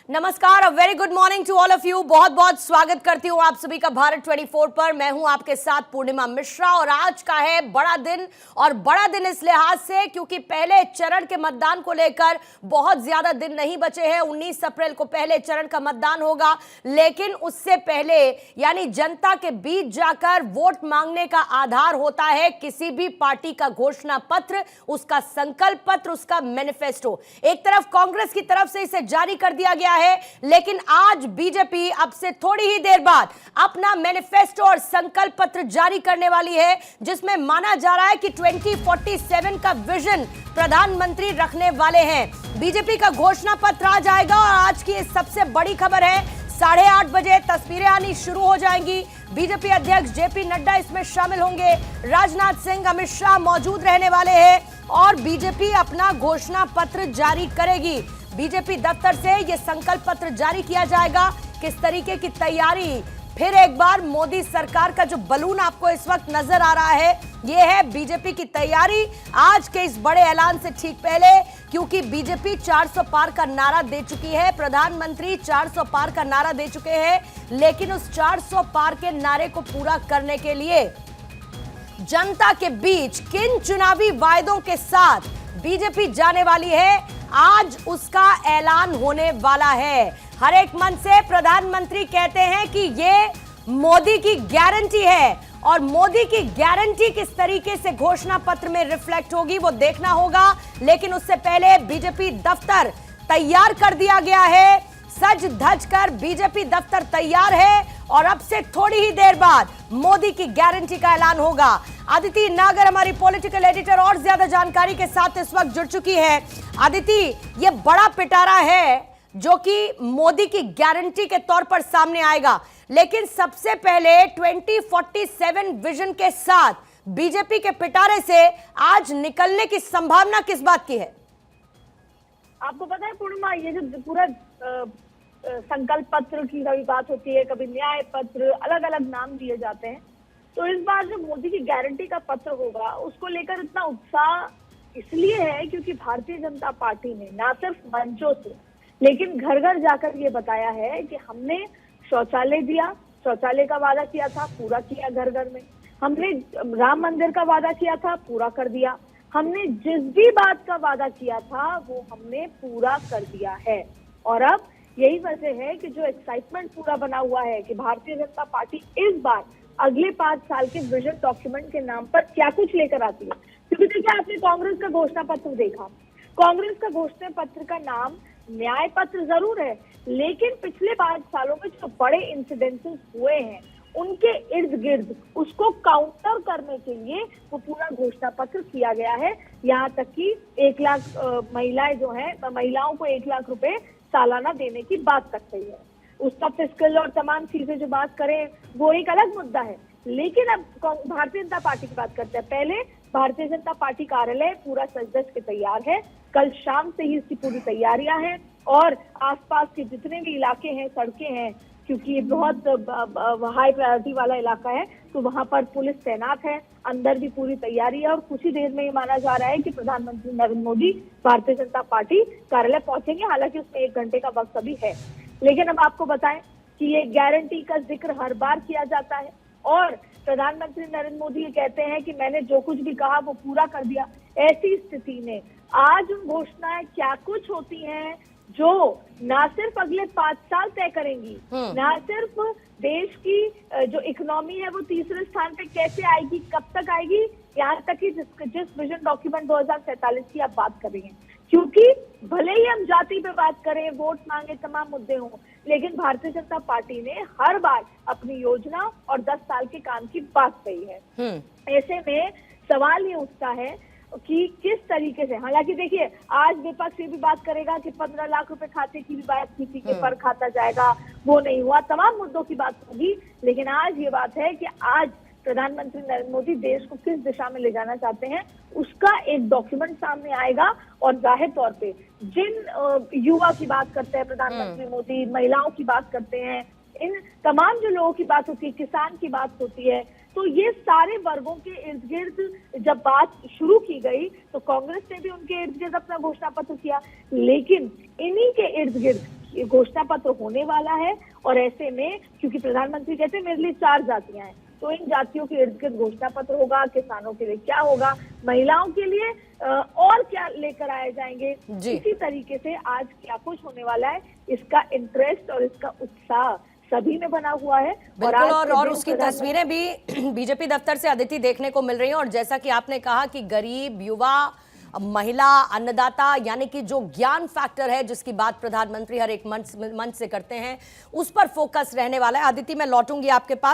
नमस्कार, very good morning to all of you. बहुत बहुत स्वागत करती हूँ आप सभी का भारत 24 पर। मैं हूँ आपके साथ पूर्णिमा मिश्रा और आज का है बड़ा दिन। और बड़ा दिन इस लिहाज से क्योंकि पहले चरण के मतदान को लेकर बहुत ज्यादा दिन नहीं बचे हैं। 19 अप्रैल को पहले चरण का मतदान होगा, लेकिन उससे पहले यानी जनता के बीच जाकर वोट मांगने का आधार होता है किसी भी पार्टी का घोषणा पत्र, उसका संकल्प पत्र, उसका मैनिफेस्टो। एक तरफ कांग्रेस की तरफ से इसे जारी कर दिया गया है, लेकिन आज बीजेपी अब से थोड़ी ही देर बाद अपना मैनिफेस्टो और संकल्प पत्र जारी करने वाली है, जिसमें माना जा रहा है कि 2047 का विजन प्रधानमंत्री रखने वाले हैं। बीजेपी का घोषणा पत्र आ जाएगा और आज की सबसे बड़ी खबर है 8:30 बजे तस्वीरें आनी शुरू हो जाएंगी। बीजेपी अध्यक्ष जेपी नड्डा इसमें शामिल होंगे, राजनाथ सिंह, अमित शाह मौजूद रहने वाले हैं और बीजेपी अपना घोषणा पत्र जारी करेगी। बीजेपी दफ्तर से यह संकल्प पत्र जारी किया जाएगा। किस तरीके की तैयारी, फिर एक बार मोदी सरकार का जो बलून आपको इस वक्त नजर आ रहा है, यह है बीजेपी की तैयारी आज के इस बड़े ऐलान से ठीक पहले, क्योंकि बीजेपी 400 पार का नारा दे चुकी है, प्रधानमंत्री 400 पार का नारा दे चुके हैं, लेकिन उस 400 पार के नारे को पूरा करने के लिए जनता के बीच किन चुनावी वायदों के साथ बीजेपी जाने वाली है, आज उसका ऐलान होने वाला है। हर एक मन से प्रधानमंत्री कहते हैं कि ये मोदी की गारंटी है और मोदी की गारंटी किस तरीके से घोषणा पत्र में रिफ्लेक्ट होगी वो देखना होगा। लेकिन उससे पहले बीजेपी दफ्तर तैयार कर दिया गया है, सज धज कर बीजेपी दफ्तर तैयार है और अब से थोड़ी ही देर बाद मोदी की गारंटी का ऐलान होगा। अदिति नागर हमारी पॉलिटिकल एडिटर और ज्यादा जानकारी के साथ इस वक्त जुड़ चुकी है। अदिति, ये बड़ा पिटारा है जो कि मोदी की गारंटी के तौर पर सामने आएगा, लेकिन सबसे पहले 2047 विजन के साथ बीजेपी के पिटारे से आज निकलने की संभावना किस बात की है? आपको पता है पूर्णिमा, ये जो पूरा संकल्प पत्र की कभी बात होती है, कभी न्याय पत्र, अलग अलग नाम दिए जाते हैं। तो इस बार जो मोदी की गारंटी का पत्र होगा उसको लेकर इतना उत्साह इसलिए है क्योंकि भारतीय जनता पार्टी ने ना सिर्फ मंचों से लेकिन घर घर जाकर ये बताया है कि हमने शौचालय दिया, शौचालय का वादा किया था, पूरा किया घर घर में। हमने राम मंदिर का वादा किया था, पूरा कर दिया। हमने जिस भी बात का वादा किया था वो हमने पूरा कर दिया है। और अब यही वजह है कि जो एक्साइटमेंट पूरा बना हुआ है कि भारतीय जनता पार्टी इस बार अगले 5 साल के विजन डॉक्यूमेंट के नाम पर क्या कुछ लेकर आती है। क्योंकि देखिए, आपने कांग्रेस का घोषणा पत्र देखा, कांग्रेस का घोषणा पत्र का नाम न्याय पत्र जरूर है, लेकिन पिछले 5 सालों में जो बड़े इंसिडेंसेस हुए हैं उनके इर्द गिर्द उसको काउंटर करने के लिए वो पूरा घोषणा पत्र किया गया है। यहाँ तक कि 1 लाख महिलाएं जो हैं, महिलाओं को 1 लाख रुपए सालाना देने की बात तक कही है। उसका फिस्कल और तमाम चीजें जो बात करें वो एक अलग मुद्दा है। लेकिन अब भारतीय जनता पार्टी की बात करते हैं। पहले भारतीय जनता पार्टी कार्यालय पूरा सज-धज के तैयार है, कल शाम से ही इसकी पूरी तैयारियां हैं और आसपास के जितने भी इलाके हैं, सड़कें हैं, क्योंकि ये बहुत हाई प्रायोरिटी वाला इलाका है तो वहां पर पुलिस तैनात है, अंदर भी पूरी तैयारी है और कुछ ही देर में ये माना जा रहा है कि प्रधानमंत्री नरेंद्र मोदी भारतीय जनता पार्टी कार्यालय पहुंचेंगे। हालांकि उसमें 1 घंटे का वक्त अभी है, लेकिन अब आपको बताएं कि ये गारंटी का जिक्र हर बार किया जाता है और प्रधानमंत्री नरेंद्र मोदी ये कहते हैं कि मैंने जो कुछ भी कहा वो पूरा कर दिया। ऐसी स्थिति में आज उन घोषणाएं क्या कुछ होती हैं जो ना सिर्फ अगले 5 साल तय करेंगी, ना सिर्फ देश की जो इकोनॉमी है वो तीसरे स्थान पे कैसे आएगी, कब तक आएगी, यहाँ तक कि जिस विजन डॉक्यूमेंट 2047 की आप बात कर रही हैं। क्योंकि भले ही हम जाति पे बात करें, वोट मांगे, तमाम मुद्दे हों, लेकिन भारतीय जनता पार्टी ने हर बार अपनी योजना और 10 साल के काम की बात कही है। ऐसे में सवाल ये उठता है कि किस तरीके से, हालांकि देखिए आज विपक्ष ये भी बात करेगा कि 15 लाख रुपए खाते की भी बात की थी कि पर खाता जाएगा, वो नहीं हुआ, तमाम मुद्दों की बात होगी। लेकिन आज ये बात है कि आज प्रधानमंत्री नरेंद्र मोदी देश को किस दिशा में ले जाना चाहते हैं उसका एक डॉक्यूमेंट सामने आएगा। और जाहिर तौर पे जिन युवा की बात करते हैं प्रधानमंत्री मोदी, महिलाओं की बात करते हैं, इन तमाम जो लोगों की बात होती है, किसान की बात होती है, तो ये सारे वर्गों के इर्द गिर्द जब बात शुरू की गई तो कांग्रेस ने भी उनके इर्द गिर्द अपना घोषणा पत्र किया, लेकिन इन्हीं के इर्द गिर्द ये घोषणा पत्र होने वाला है। और ऐसे में क्योंकि प्रधानमंत्री कहते हैं मेरे लिए 4 जातियां हैं, तो इन जातियों के इर्द गिर्द घोषणा पत्र होगा। किसानों के लिए क्या होगा, महिलाओं के लिए और क्या लेकर आए जाएंगे, इसी तरीके से आज क्या कुछ होने वाला है, इसका इंटरेस्ट और इसका उत्साह सभी में बना हुआ है। बिल्कुल, और उसकी तस्वीरें भी बीजेपी दफ्तर से अदिति देखने को मिल रही हैं। और जैसा कि आपने कहा कि गरीब, युवा, महिला, अन्नदाता, यानी कि जो ज्ञान फैक्टर है जिसकी बात प्रधानमंत्री हर एक मंच से करते हैं, उस पर फोकस रहने वाला है। अदिति, मैं लौटूंगी आपके पास।